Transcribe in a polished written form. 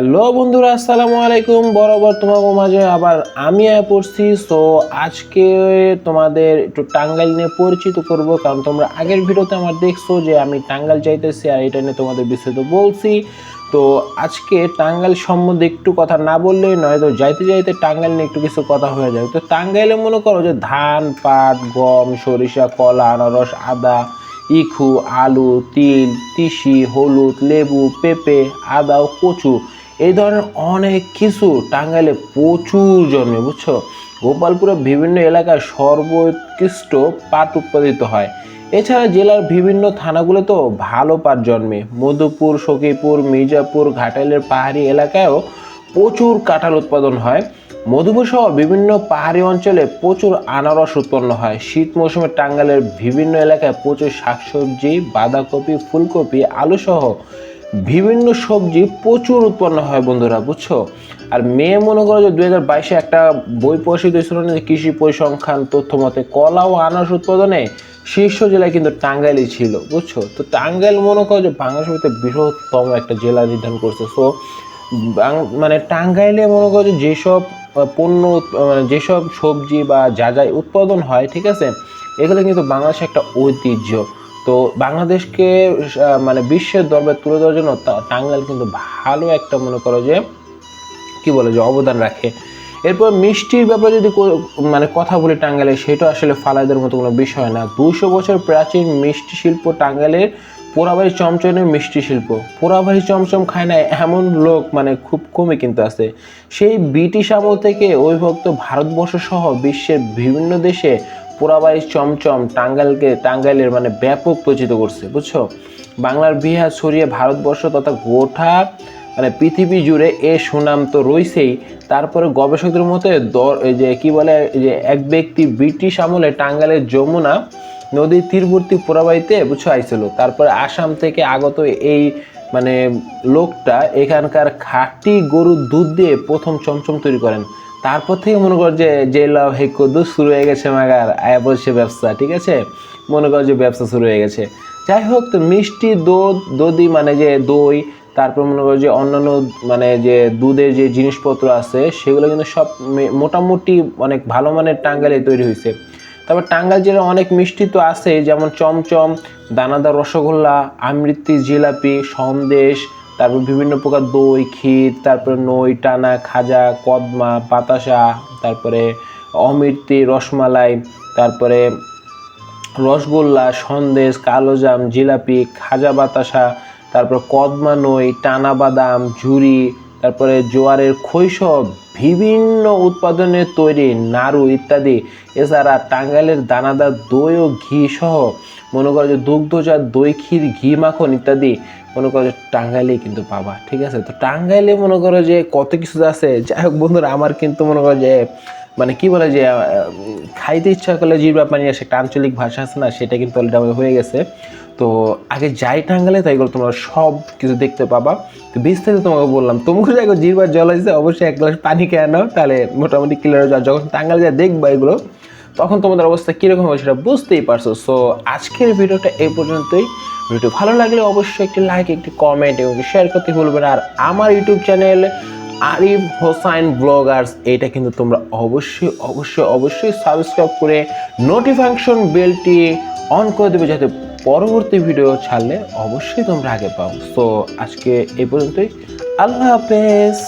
Hello বন্ধুরা, আসসালামু আলাইকুম। বরাবর তোমাদের মাঝে আবার আমি পড়ছি। সো আজকে তোমাদের একটু টাঙ্গাইল নিয়ে পরিচিত করব, কারণ তোমরা আগের ভিডিওতে আমার দেখছো যে আমি টাঙ্গাইল যাইতেছি আর এটা নিয়ে তোমাদের বিস্তারিত বলছি। তো আজকে টাঙ্গাইল সম্বন্ধে একটু কথা না বললেই নয়, তো যাইতে যাইতে টাঙ্গাইল নিয়ে একটু কিছু কথা হয়ে যায়। তো টাঙ্গাইলে মনে করো যে ধান, পাট, গম, সরিষা, কলা, আনারস, আদা, ইখু, আলু, তিল, তিসি, হলুদ, লেবু, পেঁপে, আদা ও কচু, এই ধরনের অনেক কিছু টাঙ্গাইলে প্রচুর জন্মে, বুঝছো। গোপালপুরের বিভিন্ন এলাকায় সর্বোৎকৃষ্ট পাট উৎপাদিত হয়। এছাড়া জেলার বিভিন্ন থানাগুলোতেও ভালো পাট জন্মে। মধুপুর, সখীপুর, মির্জাপুর, ঘাটাইলের পাহাড়ি এলাকায়ও প্রচুর কাঁঠাল উৎপাদন হয়। মধুপুর সহ বিভিন্ন পাহাড়ি অঞ্চলে প্রচুর আনারস উৎপন্ন হয়। শীত মৌসুমে টাঙ্গাইলের বিভিন্ন এলাকায় প্রচুর শাকসবজি, বাঁধাকপি, ফুলকপি, আলু সহ বিভিন্ন সবজি প্রচুর উৎপন্ন হয় বন্ধুরা, বুঝছো। আর মেয়ে মনে করো যে 2022-এ একটা বই প্রকাশিত হয়েছিল না, যে কৃষি পরিসংখ্যান তথ্য মতে কলা ও আনারস উৎপাদনে শীর্ষ জেলায় কিন্তু টাঙ্গাইলই ছিল, বুঝছো। তো টাঙ্গাইল মনে করো যে বাংলাদেশের ভিতরে বৃহত্তম একটা জেলা নির্ধারণ করছে। সো মানে টাঙ্গাইলে মনে করো যে যেসব পণ্য মানে যেসব সবজি বা যা যা উৎপাদন হয়, ঠিক আছে, এগুলো কিন্তু বাংলাদেশের একটা ঐতিহ্য। তো বাংলাদেশকে মানে বিশ্বের দরবারে তুলে ধরার জন্য টাঙ্গাইল কিন্তু ভালো একটা মনে করো যে কি বলে যে অবদান রাখে। এরপর মিষ্টির ব্যাপারে যদি মানে কথা বলি টাঙ্গাইলে, সেটা আসলে ফালাইদের মতো কোনো বিষয় না। 200 বছর প্রাচীন মিষ্টি শিল্প টাঙ্গাইলের পোড়াবাড়ি চমচমের মিষ্টি শিল্প। পোড়াবাড়ি চমচম খায় না এমন লোক মানে খুব কমই কিন্তু আছে। সেই ব্রিটিশ আমল থেকে অবিভক্ত ভারতবর্ষ সহ বিশ্বের বিভিন্ন দেশে পোড়াবাড়ি চমচম টাঙ্গাইলের মানে ব্যাপক পরিচিত করছে, বুঝছো। বাংলার বিহার ছড়িয়ে ভারতবর্ষ তথা গোটা মানে পৃথিবী জুড়ে এ সুনাম তো রয়েছেই। তারপরে গবেষকদের মতে যে কি বলে যে এক ব্যক্তি ব্রিটিশ আমলে টাঙ্গাইলের যমুনা নদীর তীরবর্তী পোড়াবাড়িতে, বুঝছো, আইছিল। তারপরে আসাম থেকে আগত এই মানে লোকটা এখানকার খাঁটি গরুর দুধ দিয়ে প্রথম চমচম তৈরি করেন। তারপর থেকে মনে কর যে জেলা হেকদু শুরু হয়ে গেছে মাগার আয়া বসে ব্যবসা, ঠিক আছে, মনে কর যে ব্যবসা শুরু হয়ে গেছে। যাই হোক, তো মিষ্টি দধি মানে যে দই, তারপর মনে করো যে অন্যান্য মানে যে দুধের যে জিনিসপত্র আছে সেগুলো কিন্তু সব মোটামুটি অনেক ভালো মানের টাঙ্গাইলে তৈরি হয়েছে। তারপর টাঙ্গাইল জেলার অনেক মিষ্টি তো আছে, যেমন চমচম, দানাদার রসগোল্লা, আমৃতি, জিলাপি, সন্দেশ, তারপর বিভিন্ন প্রকার দই, ক্ষীর, তারপরে নই, টানা, খাজা, কদমা, বাতাসা, তারপরে অমৃতি, রসমালাই, তারপরে রসগোল্লা, সন্দেশ, কালোজাম, জিলাপি, খাজা, বাতাসা, তারপর কদমা, নই, টানা বাদাম, ঝুরি, তারপরে জোয়ারের খৈশব, বিভিন্ন উৎপাদনের তৈরি নাড়ু ইত্যাদি। এছাড়া টাঙ্গাইলের দানাদার দই ও ঘি সহ মনে করো যে দুগ্ধজাত দই, ক্ষীর, ঘি, মাখন ইত্যাদি মনে করো যে টাঙ্গাইলেই কিন্তু পাবা, ঠিক আছে। তো টাঙ্গাইলে মনে করো যে কত কিছু আছে। যাই হোক বন্ধুরা, আমার কিন্তু মনে করো যে মানে কি বলে যে খাইতে ইচ্ছা করলে জিহ্বা পানি আসে, একটা আঞ্চলিক ভাষা আছে না, সেটা কিন্তু অলরেডি হয়ে গেছে। তো আগে যাই টাঙ্গাইলে তাই তোমরা সব কিছু দেখতে পাবা। তো বিস্তারিত তোমাকে বললাম, তোমাকে যাই জিহ্বার জল আসছে, অবশ্যই এক গ্লাস পানি খেয়ে নাও, তাহলে মোটামুটি ক্লিয়ার হয়ে যাও। যখন টাঙ্গাইলে যা দেখবা এগুলো, তখন তোমাদের অবস্থা কীরকম হবে সেটা বুঝতেই পারছো। সো আজকের ভিডিওটা এই পর্যন্তই। ভিডিওটি ভালো লাগলে অবশ্যই একটি লাইক, একটি কমেন্ট এবং শেয়ার করতে ভুলবে না। আর আমার YouTube channel Arif Hossain Bloggers, এটা কিন্তু তোমরা অবশ্যই অবশ্যই অবশ্যই সাবস্ক্রাইব করে নোটিফিকেশন বেলটি অন করে দেবে, যাতে পরবর্তী ভিডিও ছাড়লে অবশ্যই তোমরা আগে পাও। সো আজকে এই পর্যন্তই। আল্লাহ হাফেজ।